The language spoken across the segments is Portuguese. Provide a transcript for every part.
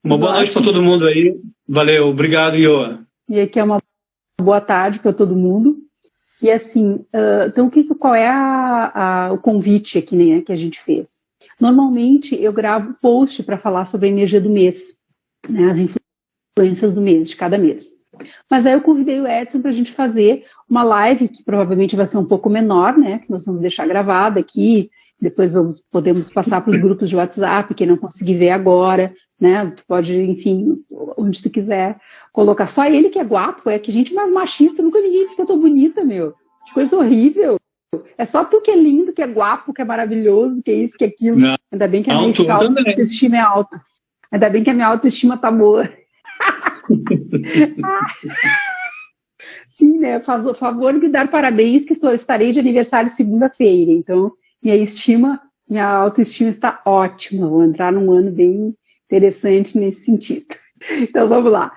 Uma boa noite para todo mundo aí. Valeu, obrigado, Ioa. E aqui é uma boa tarde para todo mundo. E assim, então qual é o convite aqui, né, que a gente fez? Normalmente eu gravo post para falar sobre a energia do mês, né, as influências do mês, de cada mês. Mas aí eu convidei o Edson para a gente fazer uma live que provavelmente vai ser um pouco menor, né, que nós vamos deixar gravada aqui, depois podemos passar para os grupos de WhatsApp, quem não conseguir ver agora, né, tu pode, enfim, onde tu quiser colocar. Só ele que é guapo, é que gente mais machista, nunca ninguém disse que eu tô bonita, meu. Coisa horrível. É só tu que é lindo, que é guapo, que é maravilhoso, que é isso, que é aquilo. Não, ainda bem que a minha autoestima é alta. Ainda bem que a minha autoestima tá boa. Sim, né? Faz o favor de me dar parabéns, que estarei de aniversário segunda-feira. Então, minha autoestima está ótima. Vou entrar num ano bem interessante nesse sentido. Então, vamos lá.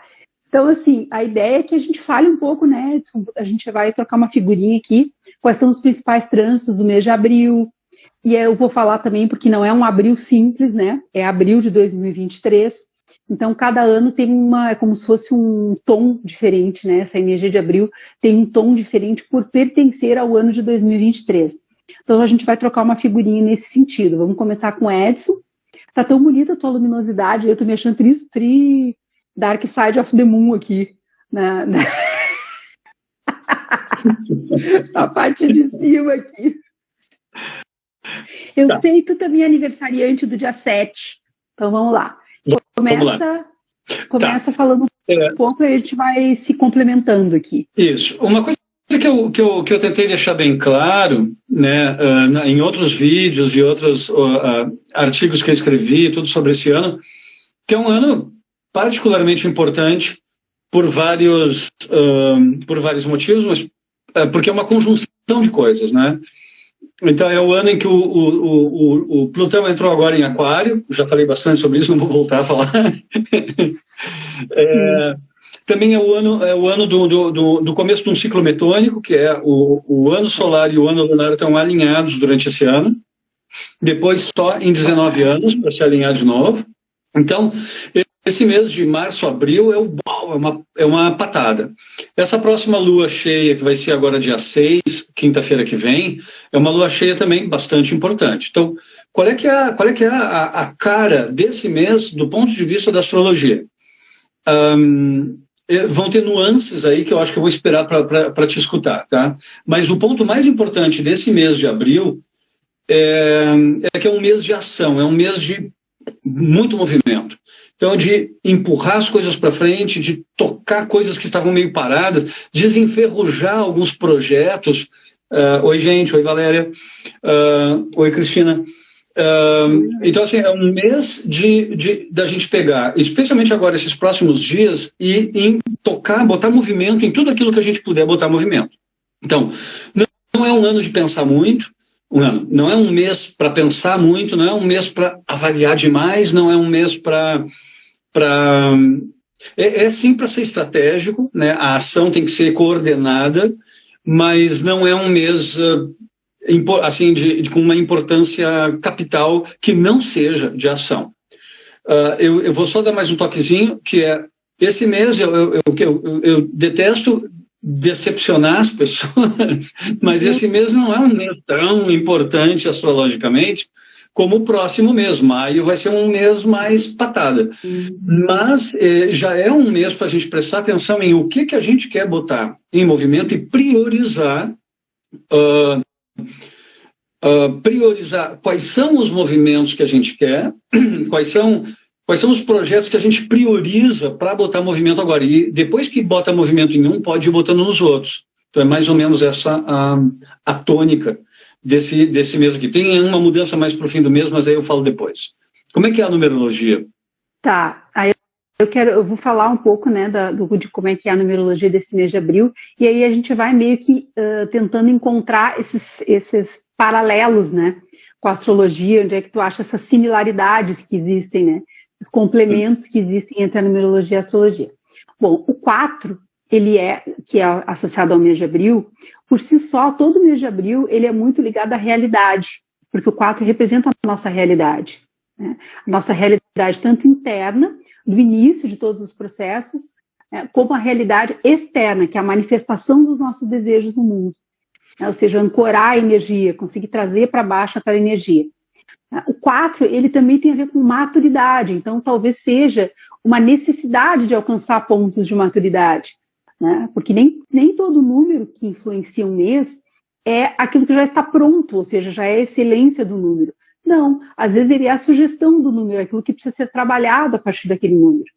Então, assim, a ideia é que a gente fale um pouco, né? A gente vai trocar uma figurinha aqui. Quais são os principais trânsitos do mês de abril? E eu vou falar também, porque não é um abril simples, né? É abril de 2023. Então, cada ano tem é como se fosse um tom diferente, né? Essa energia de abril tem um tom diferente por pertencer ao ano de 2023. Então, a gente vai trocar uma figurinha nesse sentido. Vamos começar com o Edson. Tá tão bonita a tua luminosidade, eu tô me achando Dark Side of the Moon aqui. Na parte de cima aqui. Eu sei que tu também é aniversariante do dia 7. Então, vamos lá. Começa falando um pouco e a gente vai se complementando aqui. Isso. Uma coisa que eu tentei deixar bem claro, né, em outros vídeos e outros artigos que eu escrevi, tudo sobre esse ano, que é um ano particularmente importante por vários motivos, mas porque é uma conjunção de coisas, né? Então é o ano em que o Plutão entrou agora em Aquário, já falei bastante sobre isso, não vou voltar a falar. Também é o ano do começo de um ciclo metônico, que é o ano solar e o ano lunar estão alinhados durante esse ano. Depois só em 19 anos para se alinhar de novo. Então, esse mês de março, abril é uma patada. Essa próxima lua cheia, que vai ser agora dia 6, quinta-feira que vem, é uma lua cheia também bastante importante. Então, qual é que é a cara desse mês do ponto de vista da astrologia? Vão ter nuances aí que eu acho que eu vou esperar para te escutar, tá? Mas o ponto mais importante desse mês de abril é que é um mês de ação, é um mês de muito movimento. Então, de empurrar as coisas para frente, de tocar coisas que estavam meio paradas, desenferrujar alguns projetos. Oi, gente. Oi, Valéria. Oi, Cristina. Então, assim, é um mês da gente pegar, especialmente agora, esses próximos dias, e tocar, botar movimento em tudo aquilo que a gente puder botar movimento. Então, não é um ano de pensar muito, não é um mês para pensar muito, não é um mês para avaliar demais, não é um mês para... sim para ser estratégico, né? A ação tem que ser coordenada, mas não é um mês assim, com uma importância capital que não seja de ação. Eu vou só dar mais um toquezinho, que é esse mês eu detesto decepcionar as pessoas, mas esse mês não é um mês tão importante astrologicamente como o próximo mês. Maio vai ser um mês mais patada. Mas já é um mês para a gente prestar atenção em o que a gente quer botar em movimento e priorizar quais são os movimentos que a gente quer, quais são os projetos que a gente prioriza para botar movimento agora. E depois que bota movimento em um, pode ir botando nos outros. Então é mais ou menos essa a tônica desse mês aqui. Tem uma mudança mais para o fim do mês, mas aí eu falo depois. Como é que é a numerologia? Tá, aí eu vou falar um pouco, né, de como é que é a numerologia desse mês de abril, e aí a gente vai meio que tentando encontrar esses paralelos, né, com a astrologia, onde é que tu acha essas similaridades que existem, né, os complementos que existem entre a numerologia e a astrologia. Bom, o 4, que é associado ao mês de abril, por si só, todo mês de abril, ele é muito ligado à realidade, porque o 4 representa a nossa realidade, né? A nossa realidade, tanto interna, do início de todos os processos, como a realidade externa, que é a manifestação dos nossos desejos no mundo. Ou seja, ancorar a energia, conseguir trazer para baixo aquela energia. O 4, ele também tem a ver com maturidade, então talvez seja uma necessidade de alcançar pontos de maturidade, né? Porque nem todo número que influencia um mês é aquilo que já está pronto, ou seja, já é a excelência do número. Não, às vezes ele é a sugestão do número, aquilo que precisa ser trabalhado a partir daquele número.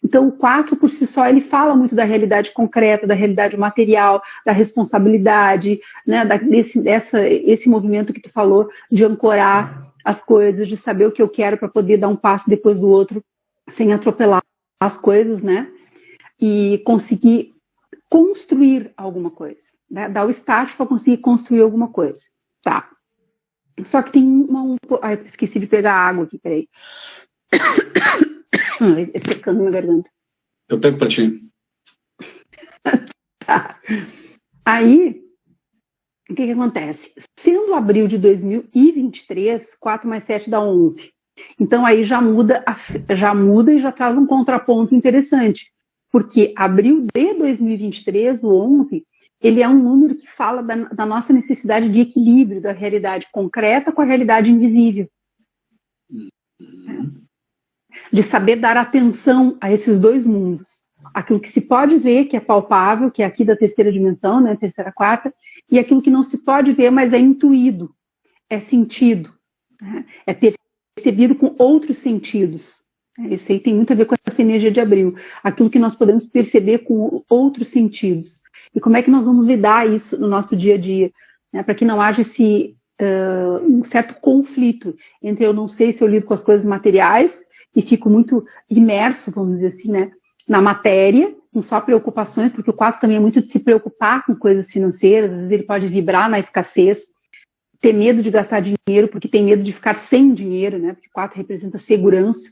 Então, o 4, por si só, ele fala muito da realidade concreta, da realidade material, da responsabilidade, né, esse movimento que tu falou de ancorar as coisas, de saber o que eu quero para poder dar um passo depois do outro, sem atropelar as coisas, né, e conseguir construir alguma coisa, né, dar o start para conseguir construir alguma coisa. Tá. Só que tem Ai, esqueci de pegar água aqui, peraí. Secando minha garganta. Eu pego para ti. Tá. Aí, o que acontece? Sendo abril de 2023, 4 mais 7 dá 11. Então aí já muda e já traz um contraponto interessante. Porque abril de 2023, o 11, ele é um número que fala da nossa necessidade de equilíbrio da realidade concreta com a realidade invisível. De saber dar atenção a esses dois mundos. Aquilo que se pode ver, que é palpável, que é aqui da terceira dimensão, né, terceira, quarta, e aquilo que não se pode ver, mas é intuído, é sentido, né, é percebido com outros sentidos. Isso aí tem muito a ver com essa energia de abril. Aquilo que nós podemos perceber com outros sentidos. E como é que nós vamos lidar isso no nosso dia a dia, né, para que não haja um certo conflito entre eu não sei se eu lido com as coisas materiais e fico muito imerso, vamos dizer assim, né, na matéria, com só preocupações, porque o 4 também é muito de se preocupar com coisas financeiras, às vezes ele pode vibrar na escassez, ter medo de gastar dinheiro, porque tem medo de ficar sem dinheiro, né, porque o 4 representa segurança,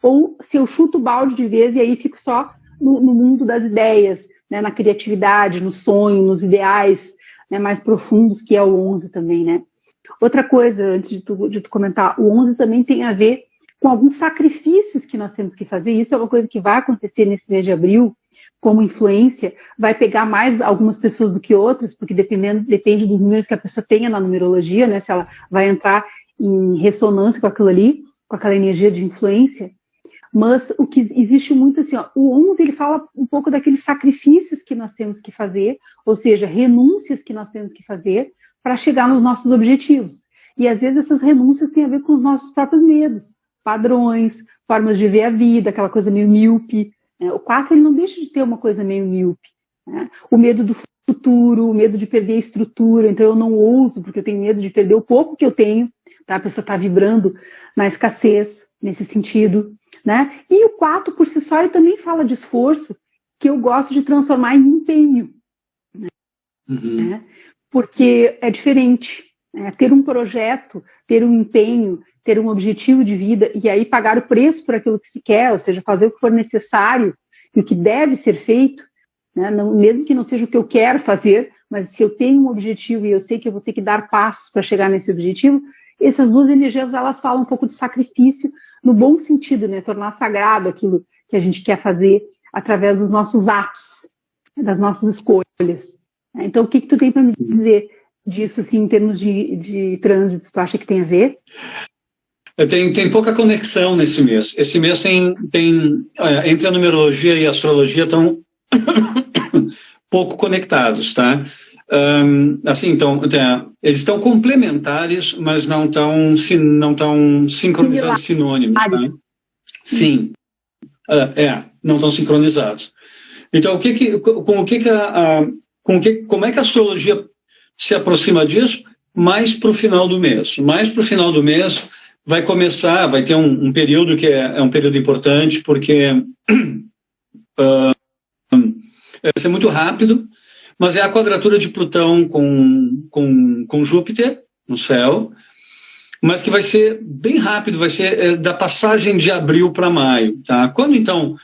ou se eu chuto o balde de vez e aí fico só no mundo das ideias, né, na criatividade, no sonho, nos ideais, né, mais profundos, que é o 11 também, né. Outra coisa, antes de tu comentar, o 11 também tem a ver com alguns sacrifícios que nós temos que fazer. Isso é uma coisa que vai acontecer nesse mês de abril, como influência, vai pegar mais algumas pessoas do que outras, porque depende dos números que a pessoa tenha na numerologia, né, se ela vai entrar em ressonância com aquilo ali, com aquela energia de influência. Mas o que existe muito assim, ó, o 11 ele fala um pouco daqueles sacrifícios que nós temos que fazer, ou seja, renúncias que nós temos que fazer para chegar nos nossos objetivos. E às vezes essas renúncias têm a ver com os nossos próprios medos, padrões, formas de ver a vida, aquela coisa meio míope. O 4 ele não deixa de ter uma coisa meio míope, né? O medo do futuro, o medo de perder a estrutura, então eu não ouso, porque eu tenho medo de perder o pouco que eu tenho, tá? A pessoa está vibrando na escassez, nesse sentido, né? E o 4, por si só, ele também fala de esforço, que eu gosto de transformar em empenho, né? Porque é diferente, né? Ter um projeto, ter um empenho, ter um objetivo de vida e aí pagar o preço por aquilo que se quer, ou seja, fazer o que for necessário e o que deve ser feito, né? Não, mesmo que não seja o que eu quero fazer, mas se eu tenho um objetivo e eu sei que eu vou ter que dar passos para chegar nesse objetivo, essas duas energias, elas falam um pouco de sacrifício no bom sentido, né? Tornar sagrado aquilo que a gente quer fazer através dos nossos atos, das nossas escolhas. Então, o que tu tem para me dizer disso, assim, em termos de trânsitos? Tu acha que tem a ver? Tem pouca conexão nesse mês. Esse mês entre a numerologia e a astrologia estão pouco conectados, tá? Assim, então, eles estão complementares, mas não estão sincronizados, sinônimos, tá? Sim, não estão sincronizados. Então, como é que a astrologia se aproxima disso? Mais para o final do mês. Mais para o final do mês vai ter um período que é um período importante, porque vai ser muito rápido, mas é a quadratura de Plutão com Júpiter no céu, mas que vai ser bem rápido, vai ser da passagem de abril para maio, tá? Quando então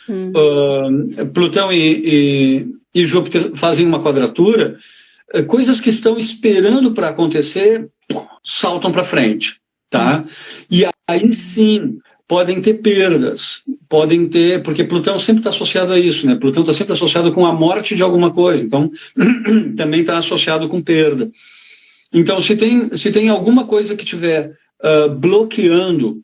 Plutão e Júpiter fazem uma quadratura, coisas que estão esperando para acontecer saltam para frente, tá? E aí sim podem ter perdas, podem ter, porque Plutão sempre está associado a isso, né? Plutão está sempre associado com a morte de alguma coisa, então também está associado com perda. Então, se tem alguma coisa que estiver bloqueando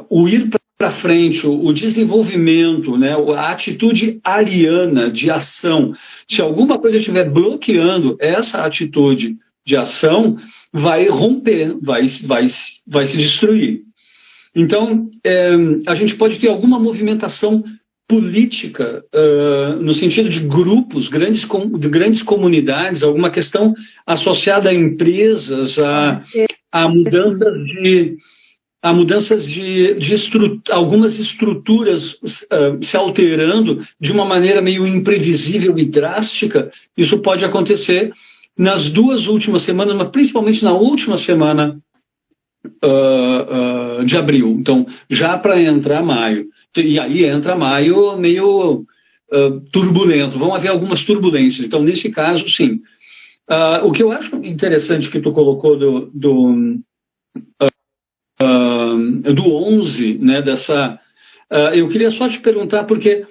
o ir para frente, o desenvolvimento, né, a atitude ariana de ação, se alguma coisa estiver bloqueando essa atitude de ação, vai romper, vai se destruir. Então, a gente pode ter alguma movimentação política, no sentido de grupos, grandes comunidades, alguma questão associada a empresas, a mudanças de algumas estruturas se alterando de uma maneira meio imprevisível e drástica. Isso pode acontecer nas 2 últimas semanas, mas principalmente na última semana de abril. Então, já para entrar maio. E aí entra maio meio turbulento. Vão haver algumas turbulências. Então, nesse caso, sim. O que eu acho interessante que tu colocou do 11, né, eu queria só te perguntar, porque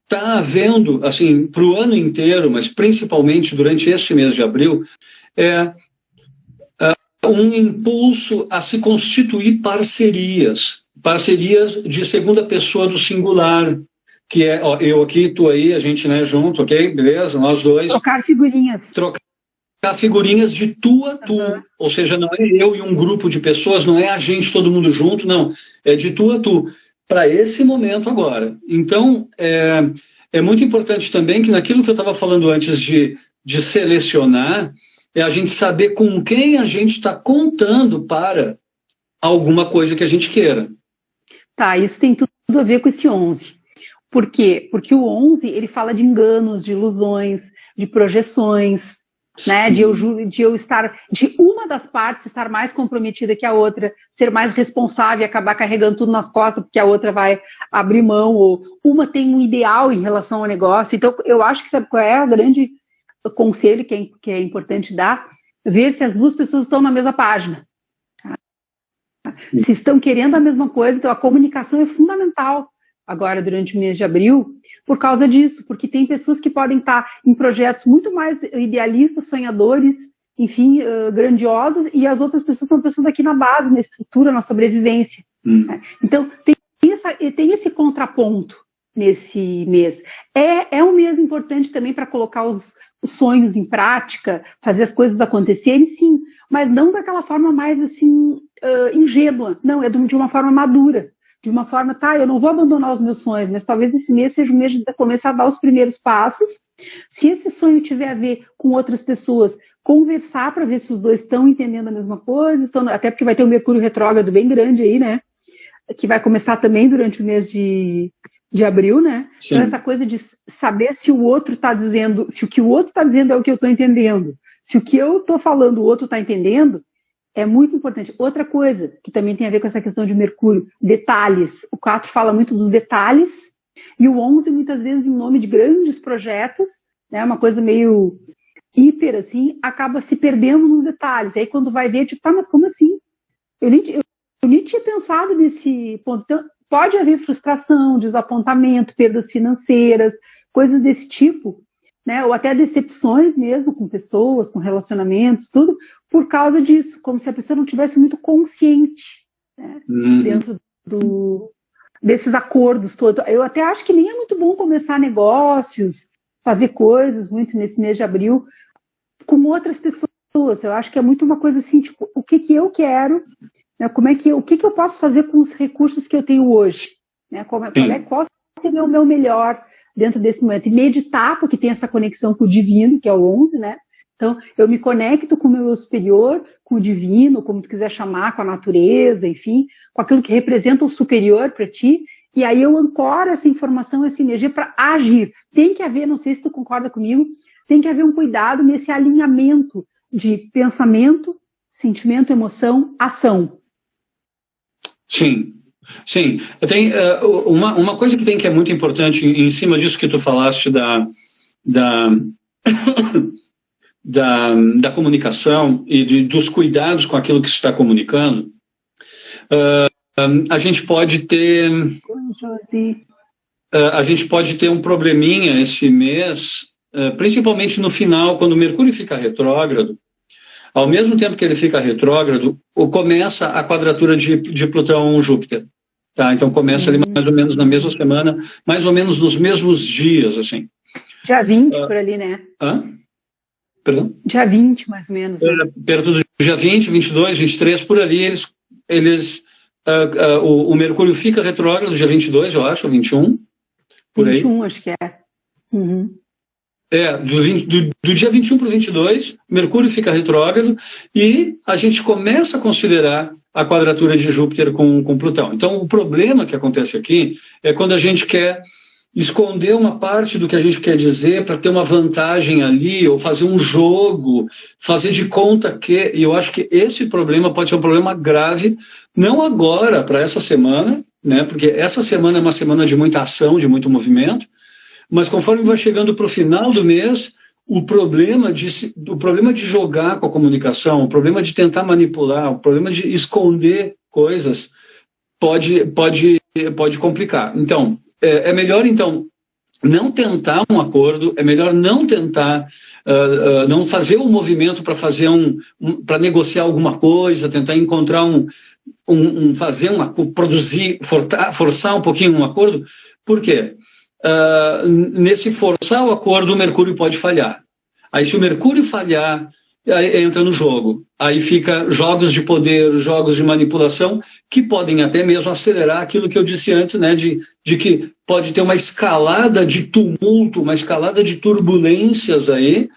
está havendo, assim, para o ano inteiro, mas principalmente durante este mês de abril, um impulso a se constituir parcerias de segunda pessoa do singular, que é eu aqui, tu aí, a gente, né, junto, ok? Beleza? Nós dois. Trocar figurinhas. Trocar figurinhas de tu a tu, ou seja, não é eu e um grupo de pessoas, não é a gente todo mundo junto, não, é de tu a tu, para esse momento agora. Então, é muito importante também que naquilo que eu estava falando antes de selecionar, é a gente saber com quem a gente está contando para alguma coisa que a gente queira. Tá, isso tem tudo a ver com esse 11. Por quê? Porque o 11, ele fala de enganos, de ilusões, de projeções, né? De eu estar, de uma das partes estar mais comprometida que a outra, ser mais responsável e acabar carregando tudo nas costas porque a outra vai abrir mão, ou uma tem um ideal em relação ao negócio. Então, eu acho que sabe qual é o grande conselho que é importante dar? Ver se as 2 pessoas estão na mesma página. Se estão querendo a mesma coisa, então a comunicação é fundamental agora durante o mês de abril, por causa disso, porque tem pessoas que podem estar em projetos muito mais idealistas, sonhadores, enfim, grandiosos, e as outras pessoas estão pensando aqui na base, na estrutura, na sobrevivência. Né? Então, tem esse contraponto nesse mês. É um mês importante também para colocar os sonhos em prática, fazer as coisas acontecerem, sim, mas não daquela forma mais assim, ingênua, não, é de uma forma madura, de uma forma, eu não vou abandonar os meus sonhos, mas talvez esse mês seja o mês de começar a dar os primeiros passos. Se esse sonho tiver a ver com outras pessoas, conversar para ver se os dois estão entendendo a mesma coisa, até porque vai ter um Mercúrio retrógrado bem grande aí, né, que vai começar também durante o mês de abril, né? Sim. Então essa coisa de saber se o outro está dizendo, se o que o outro está dizendo é o que eu estou entendendo, se o que eu estou falando o outro está entendendo, é muito importante. Outra coisa que também tem a ver com essa questão de Mercúrio, detalhes. O 4 fala muito dos detalhes, e o 11 muitas vezes em nome de grandes projetos, né? Uma coisa meio hiper assim, acaba se perdendo nos detalhes. E aí quando vai ver, tipo, mas como assim? Eu nem tinha pensado nesse ponto. Então, pode haver frustração, desapontamento, perdas financeiras, coisas desse tipo, né? Ou até decepções mesmo com pessoas, com relacionamentos, tudo, por causa disso, como se a pessoa não tivesse muito consciente, né? Dentro desses acordos todos. Eu até acho que nem é muito bom começar negócios, fazer coisas muito nesse mês de abril com outras pessoas. Eu acho que é muito uma coisa assim, tipo, o que eu quero, né? O que eu posso fazer com os recursos que eu tenho hoje? Né? Qual seria o meu melhor dentro desse momento? E meditar, porque tem essa conexão com o divino, que é o 11, né? Então, eu me conecto com o meu eu superior, com o divino, como tu quiser chamar, com a natureza, enfim, com aquilo que representa o superior para ti, e aí eu ancoro essa informação, essa energia para agir. Tem que haver, não sei se tu concorda comigo, tem que haver um cuidado nesse alinhamento de pensamento, sentimento, emoção, ação. Sim, sim. Tem uma coisa que é muito importante em cima disso que tu falaste da comunicação e dos cuidados com aquilo que se está comunicando, a gente pode ter um probleminha esse mês, principalmente no final, quando o Mercúrio fica retrógrado. Ao mesmo tempo que ele fica retrógrado, começa a quadratura de Plutão-Júpiter. Tá? Então começa ali mais ou menos na mesma semana, mais ou menos nos mesmos dias, assim. Dia 20 por ali, né? Perdão? Dia 20, mais ou menos. Né? Perto do dia 20, 22, 23, por ali, o Mercúrio fica retrógrado, dia 22, eu acho, ou 21. Por 21, aí. Acho que é. Uhum. Do dia 21 para o 22, Mercúrio fica retrógrado e a gente começa a considerar a quadratura de Júpiter com Plutão. Então, o problema que acontece aqui é quando a gente quer esconder uma parte do que a gente quer dizer para ter uma vantagem ali, ou fazer um jogo, fazer de conta que... E eu acho que esse problema pode ser um problema grave, não agora, para essa semana, né? Porque essa semana é uma semana de muita ação, de muito movimento, mas conforme vai chegando para o final do mês, o problema de jogar com a comunicação, o problema de tentar manipular, o problema de esconder coisas pode complicar. Então, é melhor não tentar um acordo, é melhor não tentar, não fazer um movimento para fazer para negociar alguma coisa, tentar encontrar forçar um pouquinho um acordo. Por quê? Nesse forçar o acordo, o Mercúrio pode falhar. Aí, se o Mercúrio falhar, aí entra no jogo. Aí fica jogos de poder, jogos de manipulação, que podem até mesmo acelerar aquilo que eu disse antes, né, de que pode ter uma escalada de tumulto, uma escalada de turbulências aí.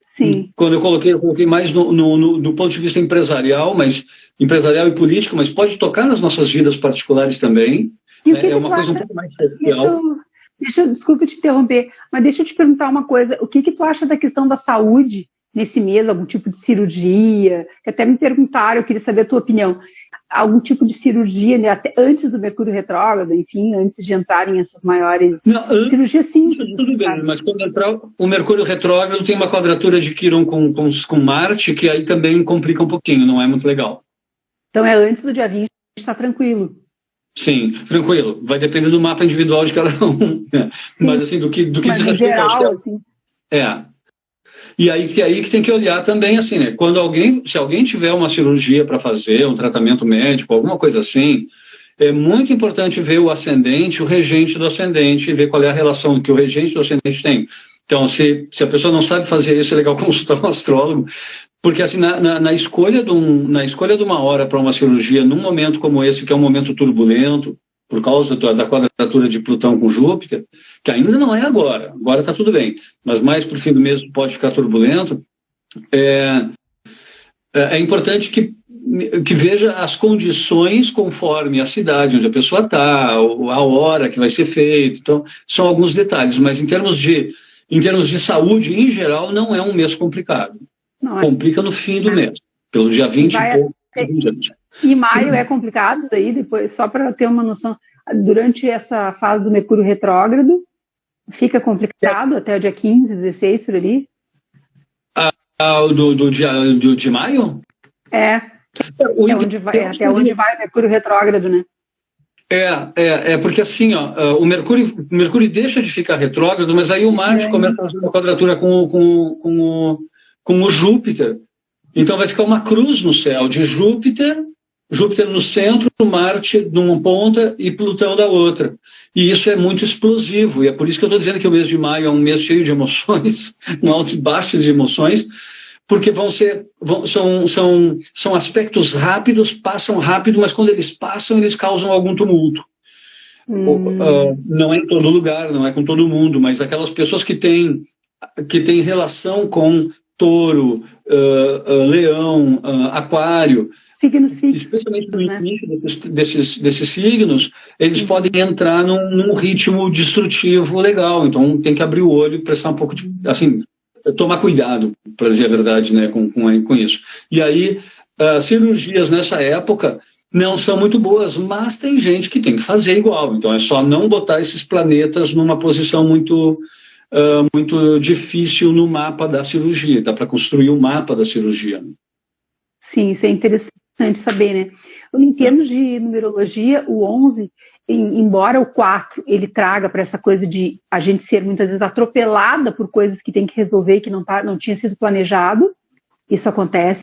Sim. Quando eu coloquei mais no ponto de vista empresarial e político, mas pode tocar nas nossas vidas particulares também. É uma coisa um pouco mais social. Desculpa te interromper, mas deixa eu te perguntar uma coisa. O que tu acha da questão da saúde nesse mês? Algum tipo de cirurgia? Que até me perguntaram, eu queria saber a tua opinião. Algum tipo de cirurgia, né, até antes do Mercúrio retrógrado, enfim, antes de entrarem essas maiores cirurgias simples. Tudo bem, mas quando entrar o Mercúrio retrógrado tem uma quadratura de Quirón com Marte, que aí também complica um pouquinho, não é muito legal. Então é antes do dia 20, está tranquilo. Sim, tranquilo. Vai depender do mapa individual de cada um. Né? Mas assim, do que diz respeito ao céu. Assim. E aí que tem que olhar também, assim, né? Se alguém tiver uma cirurgia para fazer, um tratamento médico, alguma coisa assim, é muito importante ver o ascendente, o regente do ascendente, e ver qual é a relação que o regente do ascendente tem. Então, se a pessoa não sabe fazer isso, é legal consultar um astrólogo, porque assim, na escolha de uma hora para uma cirurgia, num momento como esse, que é um momento turbulento, por causa da quadratura de Plutão com Júpiter, que ainda não é agora está tudo bem, mas mais para o fim do mês pode ficar turbulento, é importante que veja as condições conforme a cidade onde a pessoa está, a hora que vai ser feito. Então, são alguns detalhes, mas em termos de saúde, em geral, não é um mês complicado. Não, complica no fim do mês, pelo dia 20 e pouco. E maio é complicado daí, depois, só para ter uma noção, durante essa fase do Mercúrio retrógrado, fica complicado até o dia 15, 16, por ali? De maio? Até onde vai o Mercúrio retrógrado, né? Porque assim, o Mercúrio deixa de ficar retrógrado, mas aí o Marte começa a fazer uma quadratura com o Júpiter. Então vai ficar uma cruz no céu de Júpiter no centro, Marte numa ponta e Plutão da outra. E isso é muito explosivo, e é por isso que eu estou dizendo que o mês de maio é um mês cheio de emoções, um alto e baixo de emoções, porque são aspectos rápidos, passam rápido, mas quando eles passam, eles causam algum tumulto. Não é em todo lugar, não é com todo mundo, mas aquelas pessoas que têm relação com touro, leão, aquário, signos fixos, especialmente no início desses signos, eles podem entrar num ritmo destrutivo legal. Então tem que abrir o olho e prestar um pouco de... assim, tomar cuidado, para dizer a verdade, né, com isso. E aí, cirurgias nessa época não são muito boas, mas tem gente que tem que fazer igual. Então é só não botar esses planetas numa posição muito muito difícil no mapa da cirurgia. Dá para construir um mapa da cirurgia. Sim, isso é interessante saber, né? Em termos de numerologia, o 11, embora o 4 ele traga para essa coisa de a gente ser muitas vezes atropelada por coisas que tem que resolver e que não tinha sido planejado, isso acontece,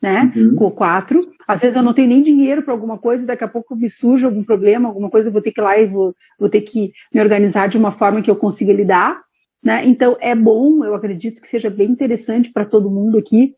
né, com o 4. Às vezes eu não tenho nem dinheiro para alguma coisa, daqui a pouco me surge algum problema, alguma coisa, eu vou ter que ir lá e vou ter que me organizar de uma forma que eu consiga lidar, né? Então é bom, eu acredito que seja bem interessante para todo mundo aqui,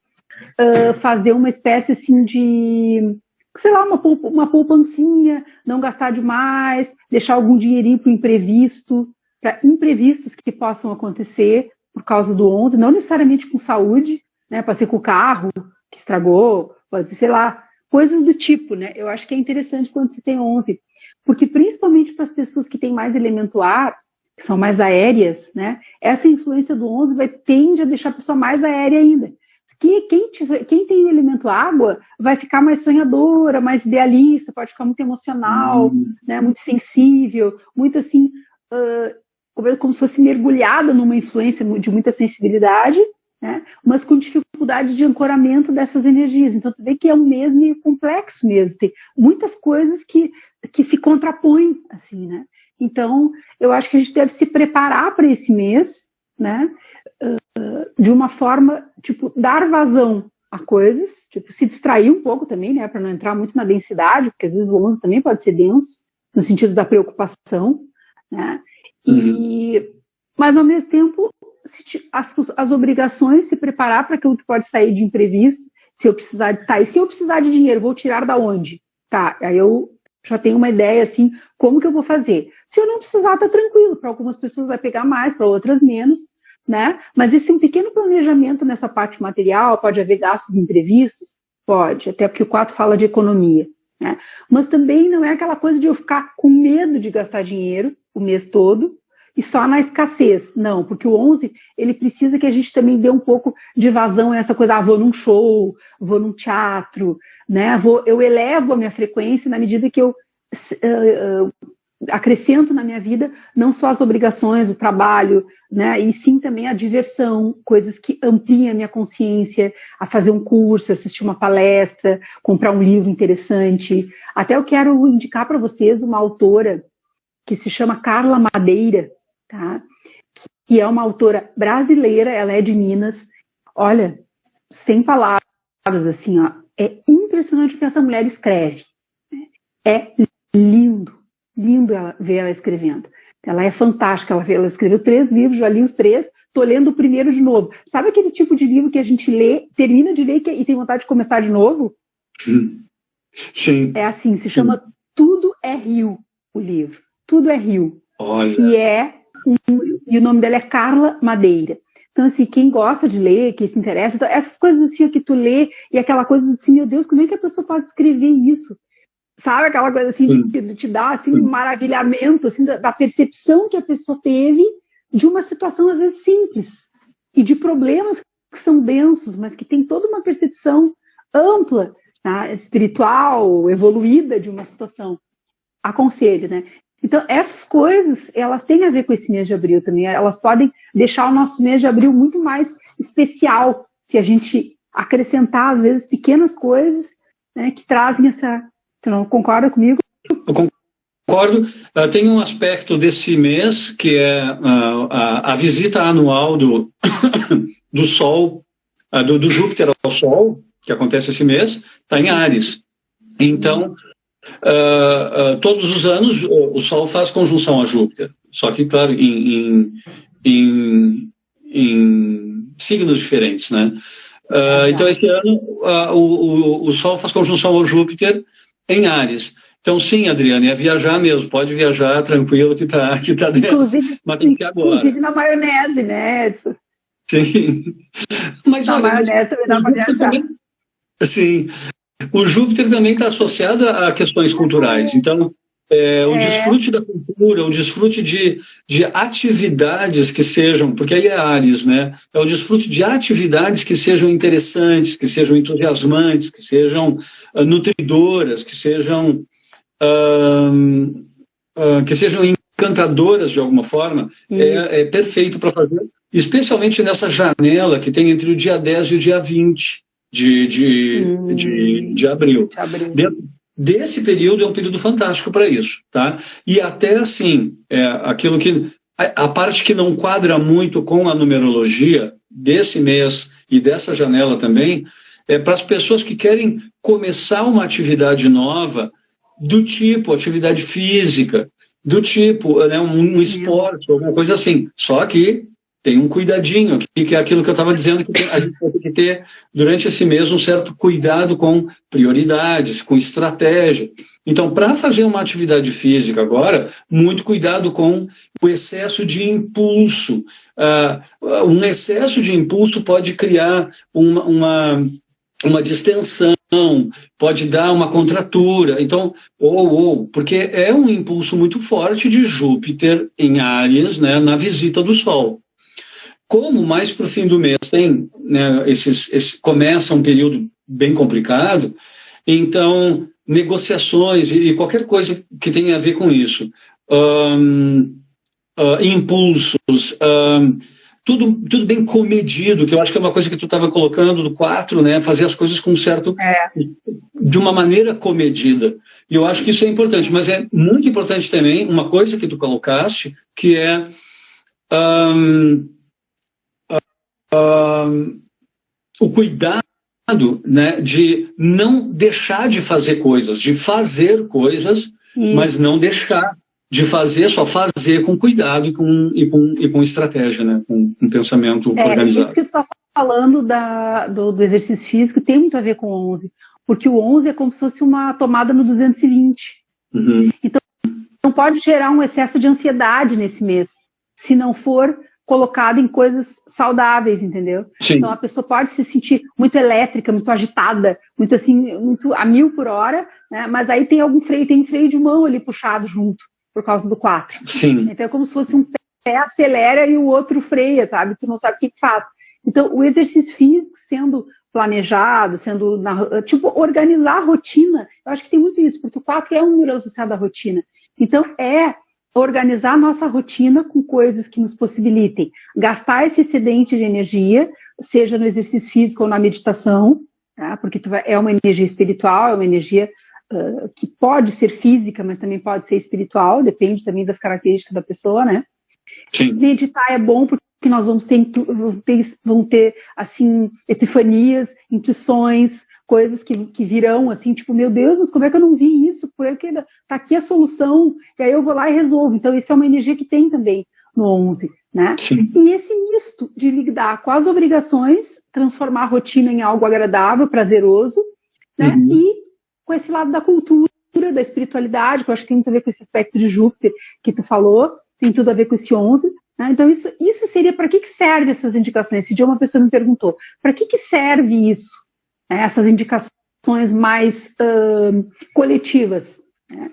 fazer uma espécie assim de, sei lá, uma poupancinha, não gastar demais, deixar algum dinheirinho para imprevisto, para imprevistos que possam acontecer por causa do 11, não necessariamente com saúde, né? Pode ser com o carro que estragou, pode ser, sei lá, coisas do tipo, né? Eu acho que é interessante quando se tem 11, porque principalmente para as pessoas que têm mais elemento ar, que são mais aéreas, né? Essa influência do 11 tende a deixar a pessoa mais aérea ainda. Quem tem elemento água vai ficar mais sonhadora, mais idealista, pode ficar muito emocional, né, muito sensível, muito assim, como se fosse mergulhada numa influência de muita sensibilidade, né, mas com dificuldade de ancoramento dessas energias. Então, tu vê que é um mês meio complexo mesmo, tem muitas coisas que se contrapõem, assim, né? Então, eu acho que a gente deve se preparar para esse mês, né, de uma forma, tipo, dar vazão a coisas, tipo, se distrair um pouco também, né, para não entrar muito na densidade, porque às vezes o 11 também pode ser denso, no sentido da preocupação, né, mas ao mesmo tempo, as obrigações, se preparar para aquilo que pode sair de imprevisto, se eu precisar de dinheiro, vou tirar da onde? Tá, aí eu já tenho uma ideia, assim, como que eu vou fazer? Se eu não precisar, tá tranquilo, para algumas pessoas vai pegar mais, para outras menos, né? Mas esse é um pequeno planejamento nessa parte material, pode haver gastos imprevistos? Pode, até porque o 4 fala de economia, né? Mas também não é aquela coisa de eu ficar com medo de gastar dinheiro o mês todo e só na escassez. Não, porque o 11, ele precisa que a gente também dê um pouco de vazão a essa coisa, vou num show, vou num teatro, né? Eu elevo a minha frequência na medida que eu acrescento na minha vida não só as obrigações, o trabalho, né, e sim também a diversão, coisas que ampliem a minha consciência, a fazer um curso, assistir uma palestra, comprar um livro interessante. Até eu quero indicar para vocês uma autora que se chama Carla Madeira, tá? Que é uma autora brasileira, ela é de Minas. Olha, sem palavras, assim, ó, é impressionante o que essa mulher escreve. É lindo ver ela escrevendo. Ela é fantástica, ela escreveu 3 livros, já li os 3, tô lendo o primeiro de novo. Sabe aquele tipo de livro que a gente lê, termina de ler e tem vontade de começar de novo? Sim. É assim, se chama Tudo é Rio, o livro. Tudo é Rio. Olha. E o nome dela é Carla Madeira. Então, assim, quem gosta de ler, quem se interessa, então, essas coisas assim que tu lê, e aquela coisa assim, meu Deus, como é que a pessoa pode escrever isso? Sabe, aquela coisa assim de te dar assim, um maravilhamento assim, da percepção que a pessoa teve de uma situação às vezes simples e de problemas que são densos, mas que tem toda uma percepção ampla, tá? Espiritual, evoluída de uma situação. Aconselho, né? Então, essas coisas, elas têm a ver com esse mês de abril também. Elas podem deixar o nosso mês de abril muito mais especial se a gente acrescentar, às vezes, pequenas coisas, né, que trazem essa... Você não concorda comigo? Eu concordo. Tem um aspecto desse mês que é a visita anual do Sol, do Júpiter ao Sol, que acontece esse mês, está em Áries. Então, todos os anos o Sol faz conjunção a Júpiter. Só que, claro, em signos diferentes, né? Então, esse ano o Sol faz conjunção ao Júpiter em Áries. Então, sim, Adriane, é viajar mesmo. Pode viajar tranquilo que tá dentro. Mas tem que ir agora. Inclusive na maionese, né, Edson? Sim. Mas na maionese também dá para viajar. Sim. O Júpiter também está associado a questões culturais. Então, o desfrute da cultura, o desfrute de atividades que sejam, porque aí é Áries, né? É o desfrute de atividades que sejam interessantes, que sejam entusiasmantes, que sejam nutridoras, que sejam cantadoras de alguma forma, é perfeito para fazer, especialmente nessa janela que tem entre o dia 10 e o dia 20 de abril. Desse período é um período fantástico para isso, tá? E até assim, aquilo que a parte que não quadra muito com a numerologia desse mês e dessa janela também é para as pessoas que querem começar uma atividade nova, do tipo atividade física, do tipo, né, um esporte, alguma coisa assim. Só que tem um cuidadinho aqui, que é aquilo que eu estava dizendo, que a gente vai ter que ter, durante esse mês, um certo cuidado com prioridades, com estratégia. Então, para fazer uma atividade física agora, muito cuidado com o excesso de impulso. Um excesso de impulso pode criar uma distensão, pode dar uma contratura. Então, porque é um impulso muito forte de Júpiter em Áries, né, na visita do Sol. Como mais para o fim do mês tem, né, começa um período bem complicado, então negociações e qualquer coisa que tenha a ver com isso, impulsos, tudo bem comedido, que eu acho que é uma coisa que tu estava colocando do 4, né, fazer as coisas com de uma maneira comedida. E eu acho que isso é importante, mas é muito importante também uma coisa que tu colocaste, que é o cuidado, né, de não deixar de fazer coisas, de fazer coisas, mas não deixar de fazer, só fazer com cuidado e com estratégia, né, com pensamento organizado. Isso que tu está falando do exercício físico tem muito a ver com o 11, porque o 11 é como se fosse uma tomada no 220. Então, não pode gerar um excesso de ansiedade nesse mês, se não for colocado em coisas saudáveis, entendeu? Sim. Então a pessoa pode se sentir muito elétrica, muito agitada, muito assim, muito a 1000 por hora, né? Mas aí tem um freio de mão ali puxado junto, por causa do 4. Sim. Então é como se fosse um pé acelera e o outro freia, sabe? Tu não sabe o que faz. Então o exercício físico sendo planejado, tipo, organizar a rotina, eu acho que tem muito isso, porque o 4 é um número associado à rotina. Então organizar a nossa rotina com coisas que nos possibilitem gastar esse excedente de energia, seja no exercício físico ou na meditação, tá? Porque é uma energia espiritual, é uma energia que pode ser física, mas também pode ser espiritual, depende também das características da pessoa, né? Sim. Meditar é bom porque nós vamos ter assim, epifanias, intuições, coisas que virão assim, tipo, meu Deus, mas como é que eu não vi isso? Porque tá aqui a solução, e aí eu vou lá e resolvo. Então, isso é uma energia que tem também no 11, né? Sim. E esse misto de lidar com as obrigações, transformar a rotina em algo agradável, prazeroso, né? E com esse lado da cultura, da espiritualidade, que eu acho que tem muito a ver com esse aspecto de Júpiter que tu falou, tem tudo a ver com esse 11, né? Então, isso seria, para que serve essas indicações? Esse dia uma pessoa me perguntou, para que serve isso? Essas indicações mais coletivas, né?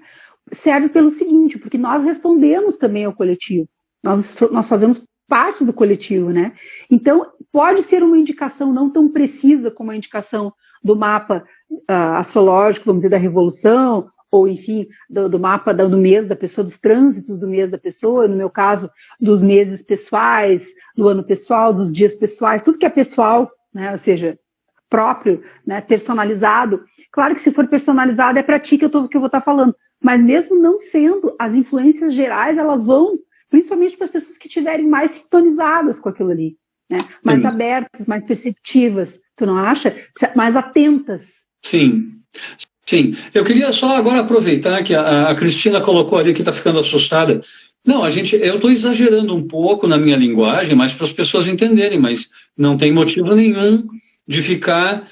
Serve pelo seguinte, porque nós respondemos também ao coletivo, nós fazemos parte do coletivo, né? Então, pode ser uma indicação não tão precisa como a indicação do mapa astrológico, vamos dizer, da revolução, ou enfim, do mapa do mês da pessoa, dos trânsitos do mês da pessoa, no meu caso, dos meses pessoais, do ano pessoal, dos dias pessoais, tudo que é pessoal, né? Ou seja, próprio, né, personalizado. Claro que se for personalizado é para ti que eu vou estar falando, mas mesmo não sendo, as influências gerais, elas vão, principalmente para as pessoas que estiverem mais sintonizadas com aquilo ali, né, mais abertas, mais perceptivas, tu não acha? Mais atentas. Sim. Sim. Eu queria só agora aproveitar que a Cristina colocou ali que está ficando assustada. Não, eu estou exagerando um pouco na minha linguagem, mas para as pessoas entenderem, mas não tem motivo nenhum de ficar,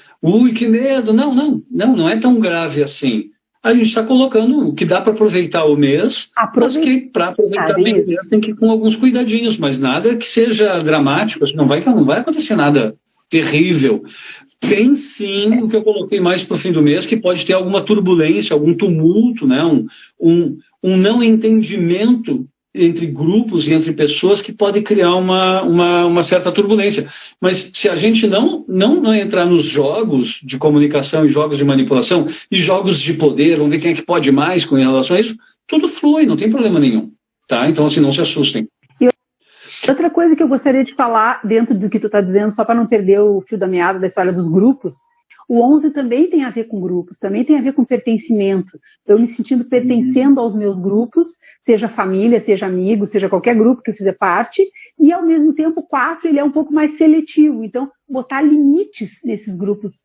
que medo, não é tão grave assim. A gente está colocando o que dá para aproveitar o mês, mas que para aproveitar bem o mês tem que ir com alguns cuidadinhos, mas nada que seja dramático, não vai acontecer nada terrível. Tem sim o que eu coloquei mais para o fim do mês, que pode ter alguma turbulência, algum tumulto, né? um não entendimento entre grupos e entre pessoas que pode criar uma certa turbulência. Mas se a gente não entrar nos jogos de comunicação e jogos de manipulação e jogos de poder, vamos ver quem é que pode mais com relação a isso, tudo flui, não tem problema nenhum. tá? Então, assim, não se assustem. Outra coisa que eu gostaria de falar dentro do que tu está dizendo, só para não perder o fio da meada da história dos grupos, o 11 também tem a ver com grupos, também tem a ver com pertencimento. Eu me sentindo pertencendo aos meus grupos, seja família, seja amigo, seja qualquer grupo que eu fizer parte, e ao mesmo tempo o 4 ele é um pouco mais seletivo, então botar limites nesses grupos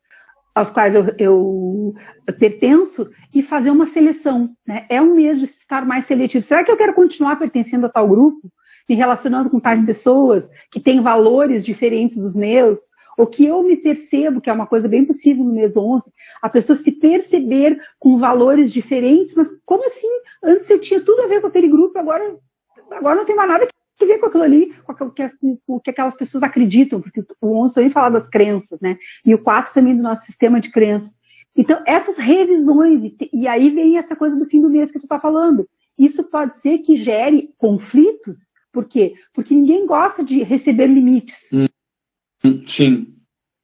aos quais eu pertenço e fazer uma seleção, né? É um mês de estar mais seletivo. Será que eu quero continuar pertencendo a tal grupo? Me relacionando com tais pessoas que têm valores diferentes dos meus, ou que eu me percebo, que é uma coisa bem possível no mês 11, a pessoa se perceber com valores diferentes, mas como assim? Antes eu tinha tudo a ver com aquele grupo, agora não tem mais nada que ver com aquilo ali, com o que aquelas pessoas acreditam, porque o 11 também fala das crenças, né? E o 4 também do nosso sistema de crenças. Então, essas revisões, e aí vem essa coisa do fim do mês que tu está falando, isso pode ser que gere conflitos. Por quê? Porque ninguém gosta de receber limites. Sim.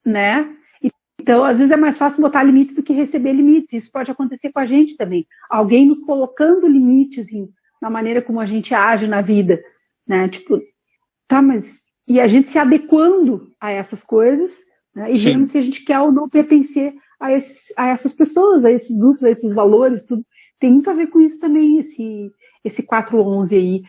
Né? Então, às vezes é mais fácil botar limites do que receber limites. Isso pode acontecer com a gente também. Alguém nos colocando limites na maneira como a gente age na vida. Né? Tipo, tá, mas... E a gente se adequando a essas coisas, né? E vendo se a gente quer ou não pertencer a essas pessoas, a esses grupos, a esses valores, tudo. Tem muito a ver com isso também, esse 411 aí,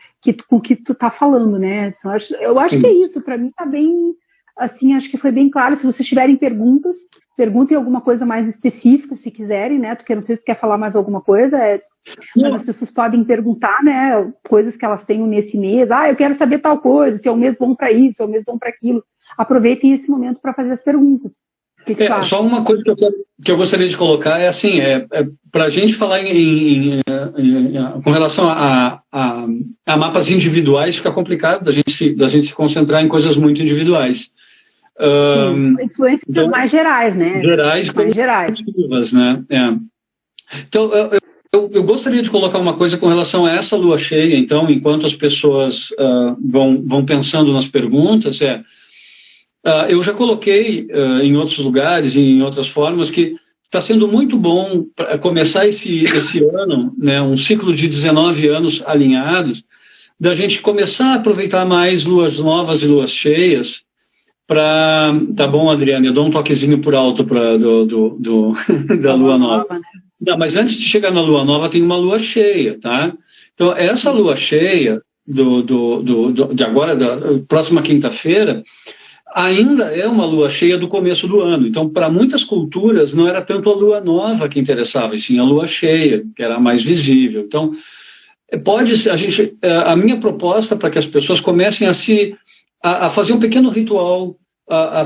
com o que tu tá falando, né, Edson? Eu acho que é isso, para mim tá bem, assim, acho que foi bem claro. Se vocês tiverem perguntas, perguntem alguma coisa mais específica, se quiserem, né, não sei se tu quer falar mais alguma coisa, Edson, mas as pessoas podem perguntar, né, coisas que elas tenham nesse mês, eu quero saber tal coisa, se é um mês bom para isso, se é um mês bom para aquilo. Aproveitem esse momento para fazer as perguntas. Só uma coisa que eu gostaria de colocar é assim, para a gente falar com relação a mapas individuais, fica complicado da gente se concentrar em coisas muito individuais. Sim, influências então, mais gerais, né? Mais gerais. Né? Então, eu gostaria de colocar uma coisa com relação a essa lua cheia, então, enquanto as pessoas vão pensando nas perguntas, eu já coloquei em outros lugares e em outras formas que está sendo muito bom começar esse ano, né, um ciclo de 19 anos alinhados, da gente começar a aproveitar mais luas novas e luas cheias para... Tá bom, Adriana, eu dou um toquezinho por alto da lua nova. Né? Não, mas antes de chegar na lua nova tem uma lua cheia, tá? Então, essa lua cheia de agora, da próxima quinta-feira, ainda é uma lua cheia do começo do ano. Então, para muitas culturas, não era tanto a lua nova que interessava, e sim a lua cheia, que era mais visível. Então, a minha proposta para que as pessoas comecem a fazer um pequeno ritual, a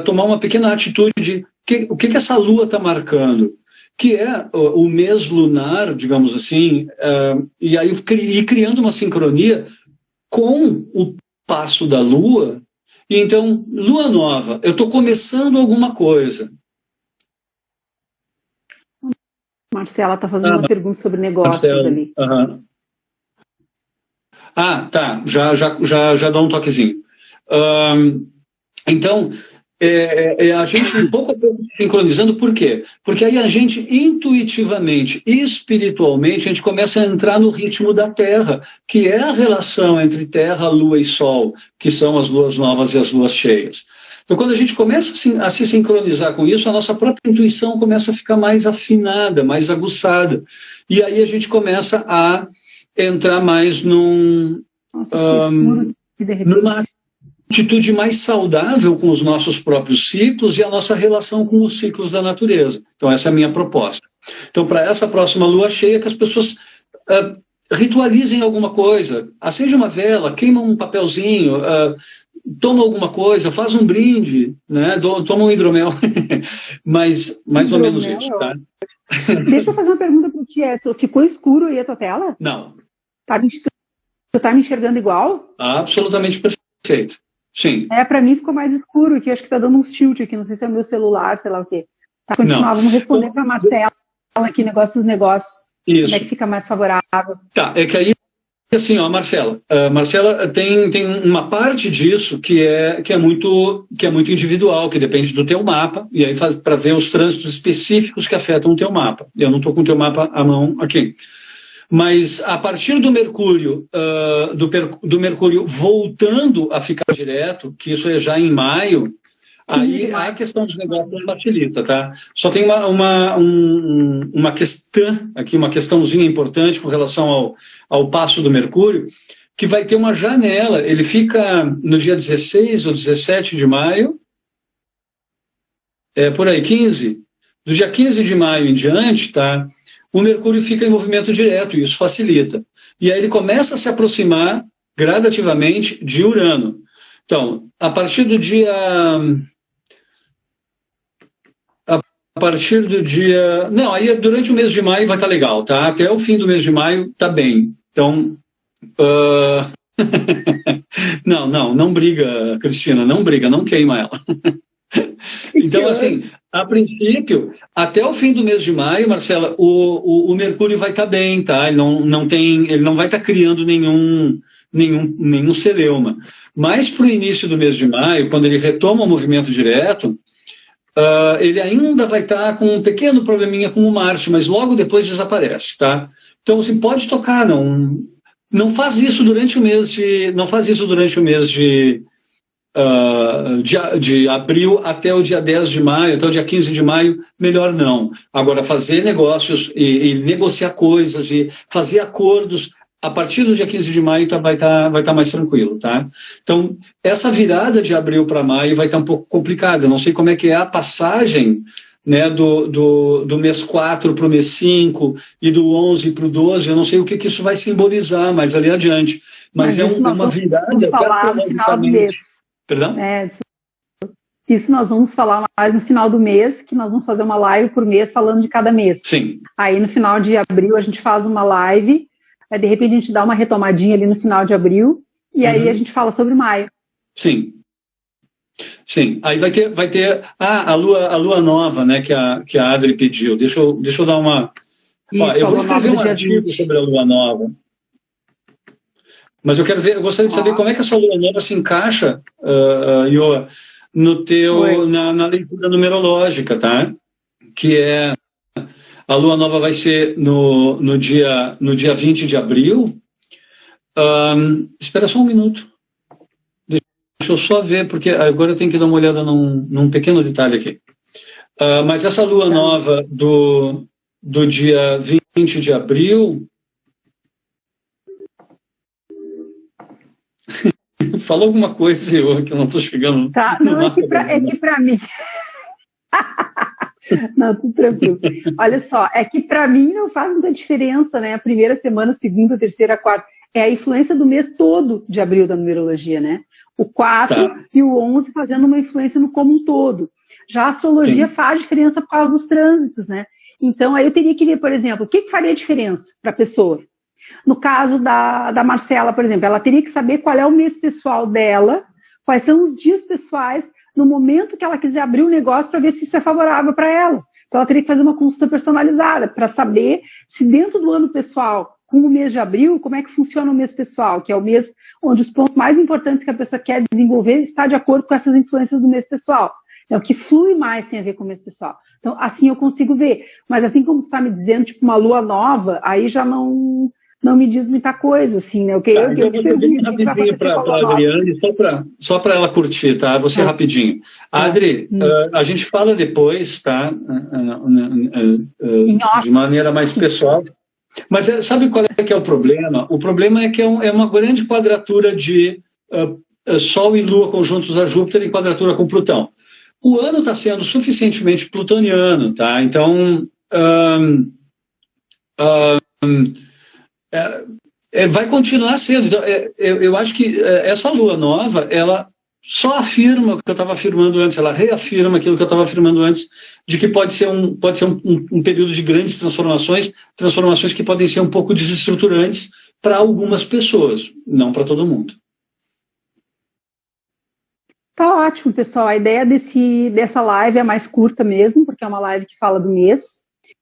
tomar uma pequena atitude de o que essa lua está marcando, que é o mês lunar, digamos assim, e aí ir criando uma sincronia com o passo da lua. E então, lua nova, eu estou começando alguma coisa. Marcela está fazendo uma pergunta sobre negócios Marcela, ali. Tá, já dá um toquezinho. Então, a gente um pouco sincronizando, por quê? Porque aí a gente intuitivamente, espiritualmente, a gente começa a entrar no ritmo da Terra, que é a relação entre Terra, Lua e Sol, que são as luas novas e as luas cheias. Então, quando a gente começa a se sincronizar com isso, a nossa própria intuição começa a ficar mais afinada, mais aguçada. E aí a gente começa a entrar mais numa atitude mais saudável com os nossos próprios ciclos e a nossa relação com os ciclos da natureza. Então, essa é a minha proposta. Então, para essa próxima lua cheia, que as pessoas ritualizem alguma coisa, acende uma vela, queima um papelzinho, toma alguma coisa, faz um brinde, né? Toma um hidromel. Mas mais ou menos isso, tá? Deixa eu fazer uma pergunta para ti, Edson. Ficou escuro aí a tua tela? Não. Tu tá me enxergando igual? Absolutamente perfeito. Sim. Para mim ficou mais escuro aqui, acho que tá dando uns tilt aqui, não sei se é o meu celular, sei lá o quê. Tá, continuar, vamos responder para a Marcela aqui, negócios. Isso. Como é que fica mais favorável? Tá, é que aí, assim, Marcela tem uma parte disso que é muito individual, que depende do teu mapa, e aí para ver os trânsitos específicos que afetam o teu mapa. Eu não estou com o teu mapa à mão aqui. Mas a partir do Mercúrio, do Mercúrio voltando a ficar direto, que isso é já em maio, aí a questão dos negócios facilita, tá? Só tem uma questão aqui, uma questãozinha importante com relação ao passo do Mercúrio, que vai ter uma janela. Ele fica no dia 16 ou 17 de maio, por aí, 15. Do dia 15 de maio em diante, tá? O Mercúrio fica em movimento direto, e isso facilita. E aí ele começa a se aproximar gradativamente de Urano. Então, a partir do dia... Não, aí durante o mês de maio vai estar legal, tá? Até o fim do mês de maio tá bem. Então... Não briga, Cristina, não briga, não queima ela. Então, assim, a princípio, até o fim do mês de maio, Marcela, o Mercúrio vai estar bem, tá? Ele não vai estar criando nenhum celeuma. Mas para o início do mês de maio, quando ele retoma o movimento direto, ele ainda vai estar com um pequeno probleminha com o Marte, mas logo depois desaparece, tá? Então, assim, pode tocar, não faz isso durante o mês de abril até o dia 10 de maio, até o dia 15 de maio, melhor não. Agora, fazer negócios e negociar coisas e fazer acordos, a partir do dia 15 de maio vai estar mais tranquilo, tá? Então, essa virada de abril para maio vai estar um pouco complicada. Eu não sei como é que é a passagem, né, do mês 4 para o mês 5 e do 11 para o 12, eu não sei o que isso vai simbolizar mais ali adiante. Mas é uma virada... Vamos falar no final do mês. Perdão? Isso nós vamos falar mais no final do mês, que nós vamos fazer uma live por mês falando de cada mês. Sim. Aí no final de abril a gente faz uma live, aí de repente a gente dá uma retomadinha ali no final de abril, e aí a gente fala sobre maio. Sim. Sim. Aí vai ter a lua nova, né, que a Adri pediu. Deixa eu dar uma... Isso, eu vou escrever um artigo sobre a lua nova. Mas eu gostaria de saber como é que essa lua nova se encaixa, Ioa, na leitura numerológica, tá? Que é a lua nova vai ser no dia 20 de abril. Espera só um minuto. Deixa eu só ver, porque agora eu tenho que dar uma olhada num pequeno detalhe aqui. Mas essa lua nova do dia 20 de abril... Fala alguma coisa, que eu não estou chegando. Tá, não, é que para mim. Não, tudo tranquilo. Olha só, é que para mim não faz muita diferença, né? A primeira semana, a segunda, a terceira, a quarta. É a influência do mês todo de abril da numerologia, né? O 4 e o 11 fazendo uma influência no como um todo. Já a astrologia faz diferença por causa dos trânsitos, né? Então, aí eu teria que ver, por exemplo, o que faria diferença para a pessoa? No caso da Marcela, por exemplo, ela teria que saber qual é o mês pessoal dela, quais são os dias pessoais, no momento que ela quiser abrir o negócio para ver se isso é favorável para ela. Então ela teria que fazer uma consulta personalizada para saber se dentro do ano pessoal, com o mês de abril, como é que funciona o mês pessoal, que é o mês onde os pontos mais importantes que a pessoa quer desenvolver está de acordo com essas influências do mês pessoal. É o que flui mais tem a ver com o mês pessoal. Então assim eu consigo ver. Mas assim como você está me dizendo, tipo uma lua nova, aí já não me diz muita coisa, assim, né? Eu te pergunto rapidinho para a Adriane, só para ela curtir, tá? Você rapidinho. Adri, a gente fala depois, tá? De maneira mais pessoal. Mas sabe qual é que é o problema? O problema é que é uma grande quadratura de Sol e Lua conjuntos a Júpiter em quadratura com Plutão. O ano está sendo suficientemente plutoniano, tá? Então... vai continuar sendo. Então, eu acho que essa lua nova, ela só afirma o que eu estava afirmando antes, ela reafirma aquilo que eu estava afirmando antes, de que pode ser um período de grandes transformações que podem ser um pouco desestruturantes para algumas pessoas, não para todo mundo. Tá ótimo, pessoal. A ideia dessa live é mais curta mesmo, porque é uma live que fala do mês,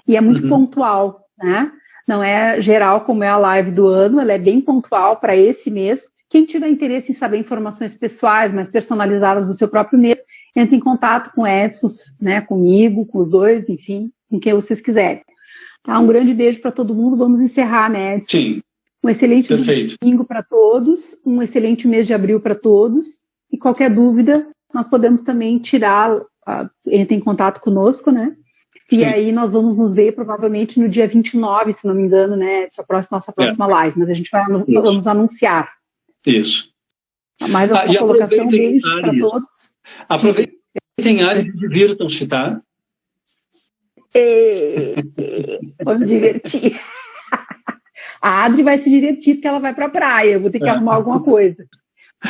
e é muito pontual, né? Não é geral como é a live do ano, ela é bem pontual para esse mês. Quem tiver interesse em saber informações pessoais, mais personalizadas do seu próprio mês, entre em contato com o Edson, né, comigo, com os dois, enfim, com quem vocês quiserem. Tá, um grande beijo para todo mundo. Vamos encerrar, né, Edson? Sim. Um excelente Perfeito. domingo para todos, um excelente mês de abril para todos. E qualquer dúvida, nós podemos também entre em contato conosco, né? Sim. E aí nós vamos nos ver provavelmente no dia 29, se não me engano, né? Nossa próxima live, mas a gente vamos anunciar. Isso. Mais alguma colocação? Beijos para todos. Aproveitem áreas e divirtam-se, tá? Vamos divertir. A Adri vai se divertir porque ela vai para a praia. Eu vou ter que arrumar alguma coisa.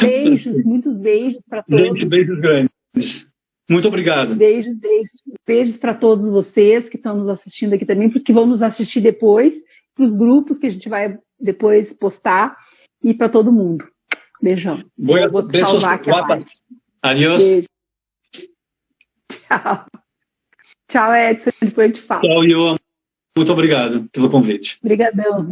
Beijos, muitos beijos para todos. Gente, beijos grandes. Muito obrigado. Beijos para todos vocês que estão nos assistindo aqui também, para os que vão nos assistir depois, para os grupos que a gente vai depois postar e para todo mundo. Beijão. Vou salvar aqui a live. Adiós. Beijo. Tchau. Tchau, Edson. Depois a gente fala. Tchau, Iô. Muito obrigado pelo convite. Obrigadão.